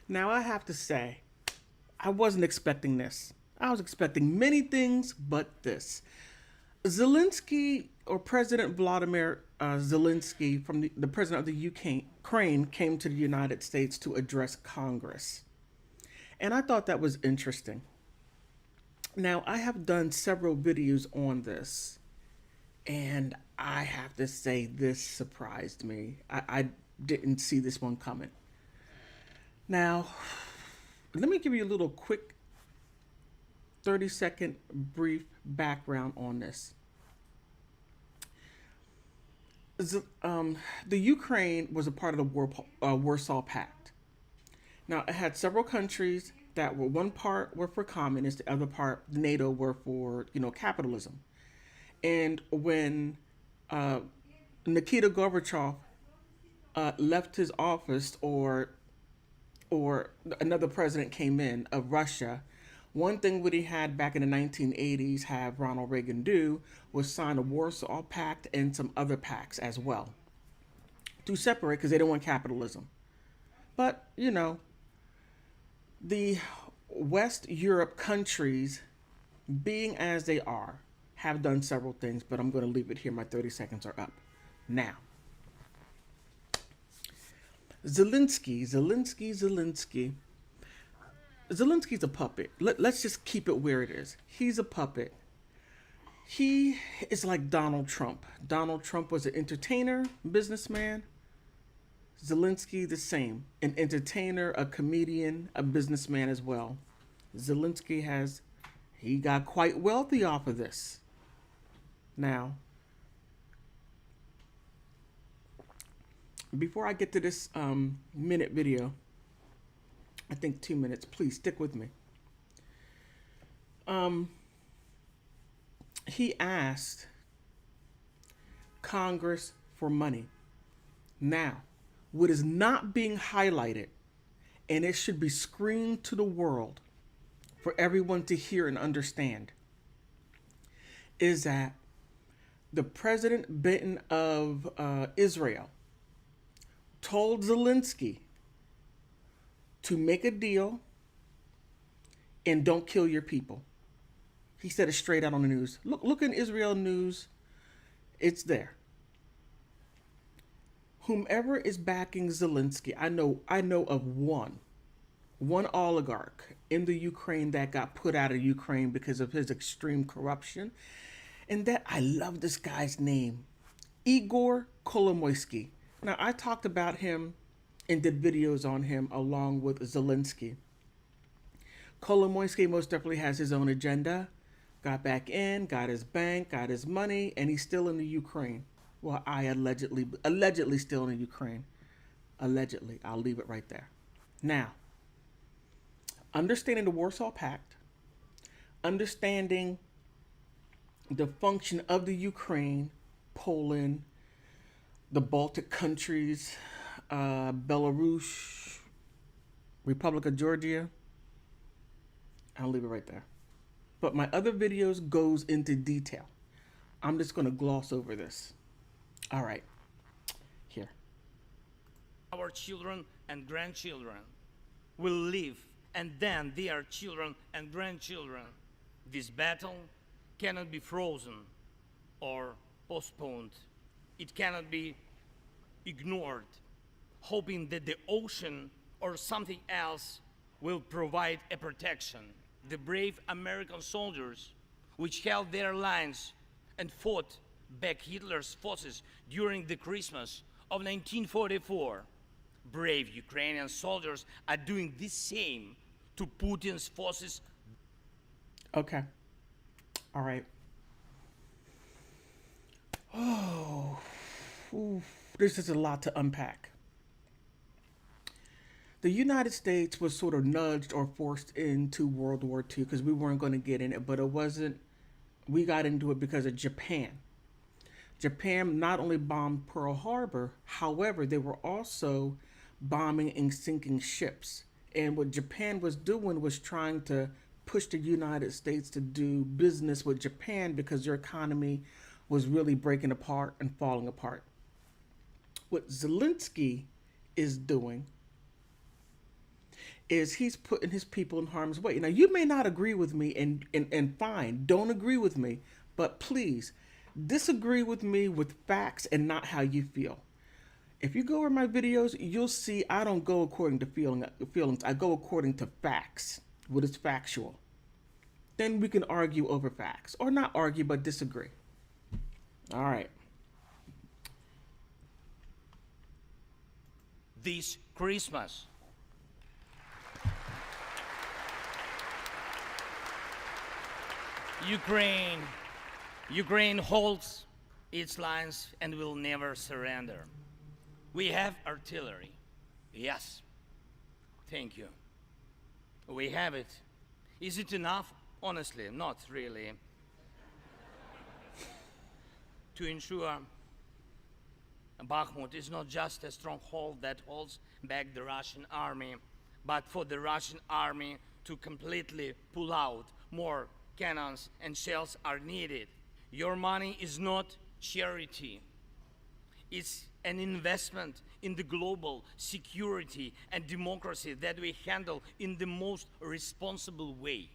Now, I have to say, I wasn't expecting this. I was expecting many things, but this. Zelensky, or President Vladimir Zelensky, from the president of the Ukraine, came to the United States to address Congress. And I thought that was interesting. Now, I have done several videos on this, and I have to say, this surprised me. I didn't see this one coming. Now, let me give you a little quick 30-second brief background on this. The Ukraine was a part of the Warsaw Pact. Now, it had several countries that were, one part were for communists, the other part, NATO, were for, capitalism. And when Nikita Gorbachev left his office, or another president came in of Russia, one thing what he had back in the 1980s have Ronald Reagan do was sign a Warsaw Pact and some other pacts as well to separate because they don't want capitalism. But, the West Europe countries, being as they are, have done several things, but I'm going to leave it here. My 30 seconds are up. Now, Zelensky. Zelensky's a puppet. Let's just keep it where it is. He's a puppet. He is like Donald Trump. Donald Trump was an entertainer, businessman. Zelensky the same. An entertainer, a comedian, a businessman as well. Zelensky he got quite wealthy off of this. Now, before I get to this minute video, I think 2 minutes, please stick with me. He asked Congress for money. Now, what is not being highlighted, and it should be screamed to the world for everyone to hear and understand, is that the President Benton of Israel told Zelensky to make a deal and don't kill your people. He said it straight out on the news. Look in Israel news. It's there. Whomever is backing Zelensky, I know of one oligarch in the Ukraine that got put out of Ukraine because of his extreme corruption. And that, I love this guy's name, Igor Kolomoisky. Now, I talked about him and did videos on him along with Zelensky. Kolomoisky most definitely has his own agenda. Got back in, got his bank, got his money, and he's still in the Ukraine. Well, I allegedly still in the Ukraine. Allegedly. I'll leave it right there. Now, understanding the Warsaw Pact, understanding the function of the Ukraine, Poland, the Baltic countries, Belarus, Republic of Georgia. I'll leave it right there. But my other videos goes into detail. I'm just going to gloss over this. All right. Here. Our children and grandchildren will live, and then their children and grandchildren. This battle cannot be frozen or postponed. It cannot be ignored, hoping that the ocean or something else will provide a protection. The brave American soldiers, which held their lines and fought back Hitler's forces during the Christmas of 1944, brave Ukrainian soldiers are doing the same to Putin's forces. Okay. All right. Oh, oof. This is a lot to unpack. The United States was sort of nudged or forced into World War II because we weren't going to get in it, but it wasn't. We got into it because of Japan. Japan not only bombed Pearl Harbor, however, they were also bombing and sinking ships. And what Japan was doing was trying to push the United States to do business with Japan because their economy was really breaking apart and falling apart. What Zelensky is doing is he's putting his people in harm's way. Now, you may not agree with me, and fine, don't agree with me, but please disagree with me with facts and not how you feel. If you go over my videos, you'll see I don't go according to feelings. I go according to facts, what is factual. Then we can argue over facts, or not argue, but disagree. All right. This Christmas, Ukraine, Ukraine holds its lines and will never surrender. We have artillery. Yes. Thank you. We have it. Is it enough? Honestly, not really. To ensure Bakhmut is not just a stronghold that holds back the Russian army, but for the Russian army to completely pull out, more cannons and shells are needed. Your money is not charity. It's an investment in the global security and democracy that we handle in the most responsible way.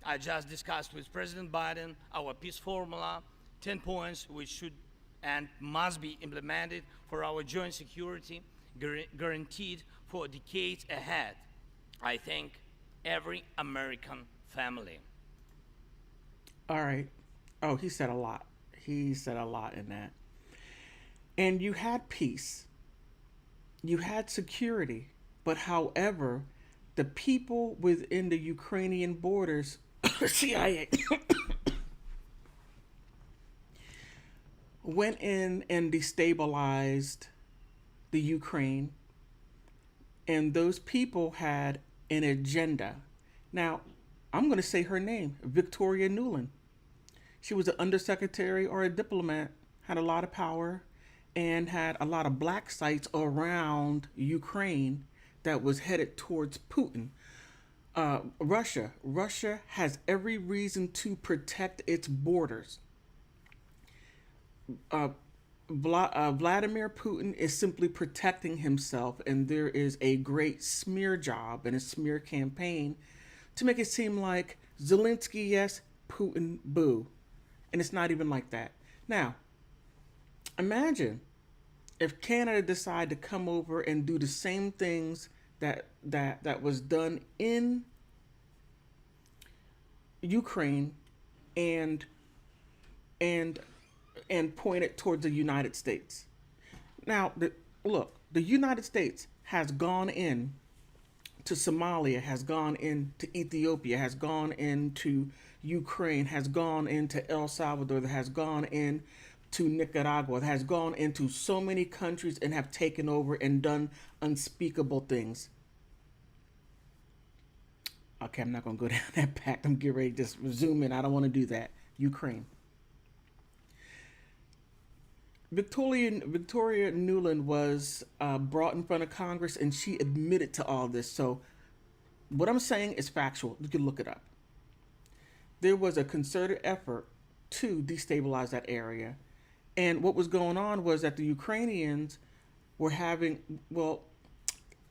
I just discussed with President Biden our peace formula, 10 points which should and must be implemented for our joint security, guaranteed for decades ahead. I thank every American family. All right. Oh, he said a lot. He said a lot in that. And you had peace. You had security. But however, the people within the Ukrainian borders, CIA, went in and destabilized the Ukraine. And those people had an agenda. Now, I'm going to say her name, Victoria Nuland. She was an undersecretary or a diplomat, had a lot of power, and had a lot of black sites around Ukraine that was headed towards Putin. Russia. Russia has every reason to protect its borders. Vladimir Putin is simply protecting himself, and there is a great smear job and a smear campaign to make it seem like Zelensky, yes, Putin, boo. And it's not even like that. Now, imagine if Canada decided to come over and do the same things that was done in Ukraine and point it towards the United States. Now, look, the United States has gone in to Somalia, has gone into Ethiopia, has gone into Ukraine, has gone into El Salvador, that has gone into Nicaragua, has gone into so many countries and have taken over and done unspeakable things. Okay, I'm not going to go down that path. I'm getting ready to just zoom in. I don't want to do that. Ukraine. Victoria Nuland was brought in front of Congress, and she admitted to all this. So what I'm saying is factual. You can look it up. There was a concerted effort to destabilize that area. And what was going on was that the Ukrainians were having, well,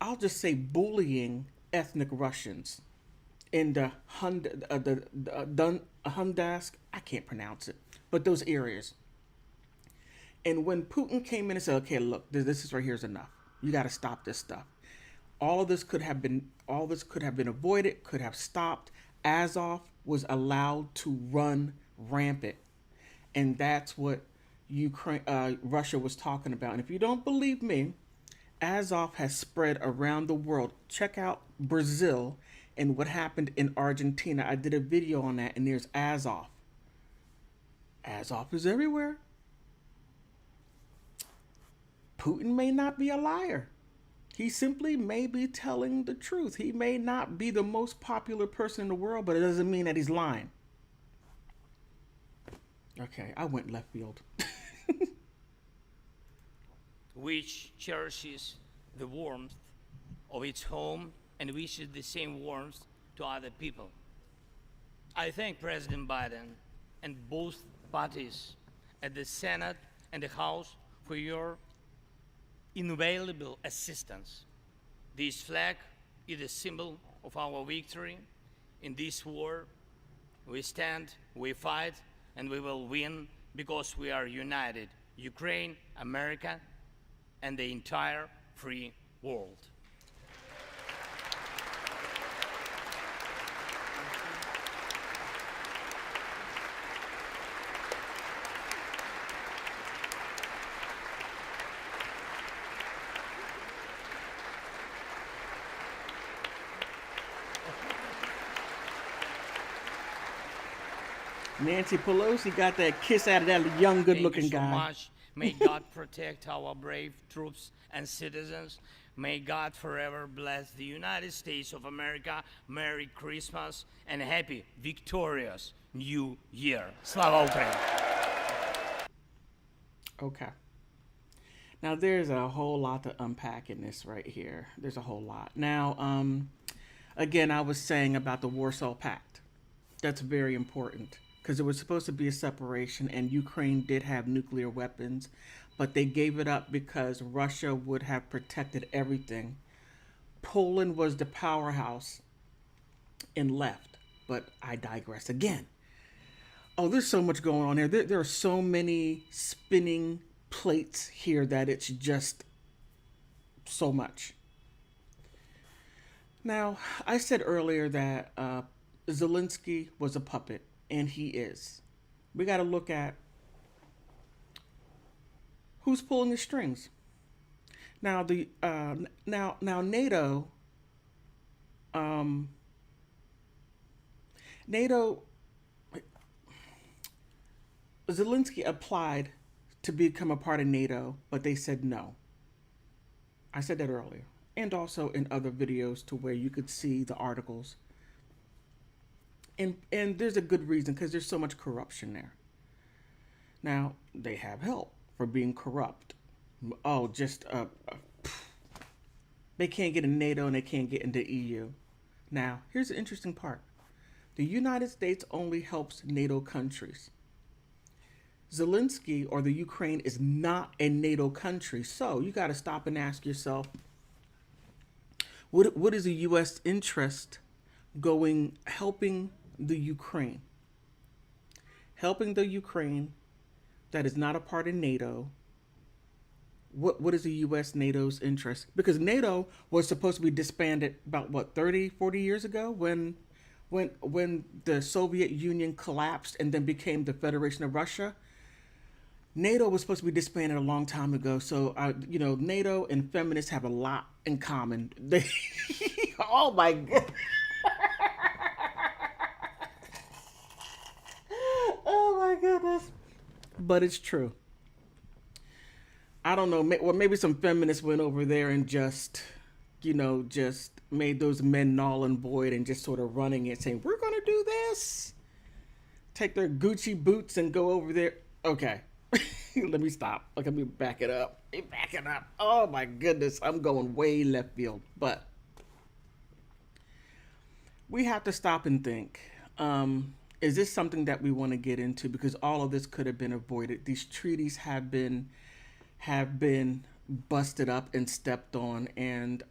I'll just say bullying ethnic Russians in the Donbass, I can't pronounce it, but those areas. And when Putin came in and said, okay, look, this is right here is enough. You got to stop this stuff. All this could have been avoided, could have stopped. Azov was allowed to run rampant. And that's what Russia was talking about. And if you don't believe me, Azov has spread around the world. Check out Brazil and what happened in Argentina. I did a video on that, and there's Azov. Azov is everywhere. Putin may not be a liar. He simply may be telling the truth. He may not be the most popular person in the world, but it doesn't mean that he's lying. Okay, I went left field. Which cherishes the warmth of its home and wishes the same warmth to other people. I thank President Biden and both parties at the Senate and the House for your invaluable assistance. This flag is a symbol of our victory in this war. We stand, we fight, and we will win because we are united. Ukraine, America, and the entire free world. Nancy Pelosi got that kiss out of that young, good-looking Thank you so guy. much. May God protect our brave troops and citizens. May God forever bless the United States of America. Merry Christmas and happy, victorious New Year. Slava Ukraini! Okay. Now there's a whole lot to unpack in this right here. There's a whole lot. Now, again, I was saying about the Warsaw Pact. That's very important because it was supposed to be a separation, and Ukraine did have nuclear weapons, but they gave it up because Russia would have protected everything. Poland was the powerhouse and left, but I digress again. Oh, there's so much going on here. There are so many spinning plates here that it's just so much. Now, I said earlier that Zelensky was a puppet, and he is. We got to look at who's pulling the strings. Now now NATO NATO Zelensky applied to become a part of NATO, but they said no. I said that earlier, and also in other videos to where you could see the articles. And there's a good reason, because there's so much corruption there. Now, they have help for being corrupt. Oh, they can't get in NATO and they can't get into EU. Now, here's the interesting part. The United States only helps NATO countries. Zelensky, or the Ukraine, is not a NATO country. So you got to stop and ask yourself, what is the U.S. interest helping the Ukraine? Helping the Ukraine that is not a part of NATO. What is the U.S. NATO's interest? Because NATO was supposed to be disbanded about, 30, 40 years ago when the Soviet Union collapsed and then became the Federation of Russia. NATO was supposed to be disbanded a long time ago. So, NATO and feminists have a lot in common. Oh my God. Oh my goodness. But it's true. I don't know. Well, maybe some feminists went over there and just made those men null and void and just sort of running it, saying, we're going to do this. Take their Gucci boots and go over there. Okay. Let me stop. Let me back it up. Back it up. Oh my goodness. I'm going way left field. But we have to stop and think. Is this something that we want to get into? Because all of this could have been avoided. These treaties have been busted up and stepped on. And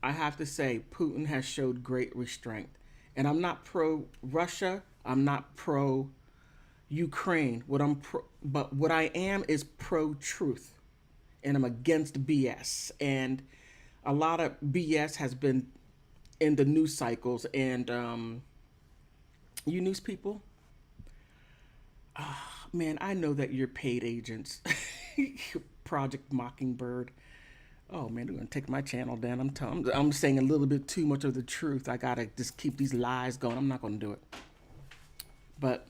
I have to say, Putin has showed great restraint. And I'm not pro-Russia. I'm not pro-Ukraine. But what I am is pro-truth. And I'm against BS. And a lot of BS has been in the news cycles. And you news people, man, I know that you're paid agents. Project Mockingbird. Oh man, they're gonna take my channel down. I'm saying a little bit too much of the truth. I gotta just keep these lies going. I'm not gonna do it. But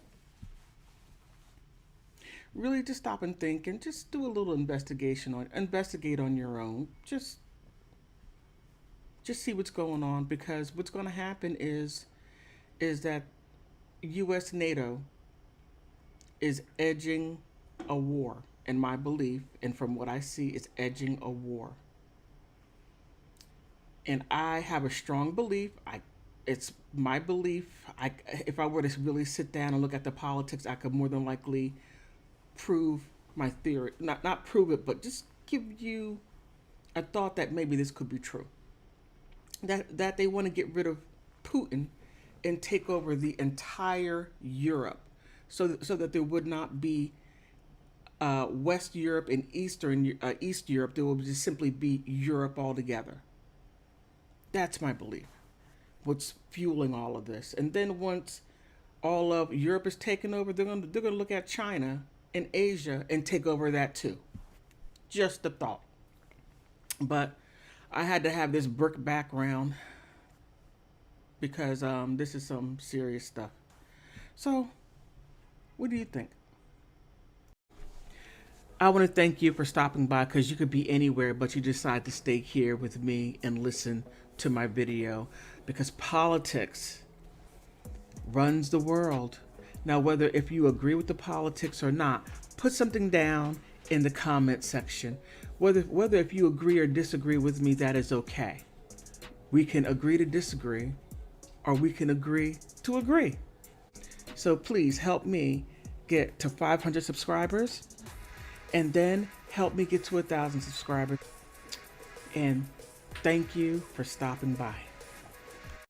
really, just stop and think, and just do a little investigate on your own. Just see what's going on, because what's going to happen is that U.S. NATO is edging a war, in my belief, and from what I see, is edging a war. And I have a strong belief. It's my belief. If I were to really sit down and look at the politics, I could more than likely prove my theory. Not prove it, but just give you a thought that maybe this could be true. that they want to get rid of Putin and take over the entire Europe, so that there would not be West Europe and East Europe. There will just simply be Europe altogether. That's my belief. What's fueling all of this? And then once all of Europe is taken over, they're going to look at China and Asia and take over that too. Just a thought. But I had to have this brick background because this is some serious stuff. So, what do you think? I want to thank you for stopping by, because you could be anywhere, but you decide to stay here with me and listen to my video, because politics runs the world. Now, whether if you agree with the politics or not, put something down in the comment section. Whether if you agree or disagree with me, that is okay. We can agree to disagree, or we can agree to agree. So please help me get to 500 subscribers, and then help me get to 1,000 subscribers. And thank you for stopping by.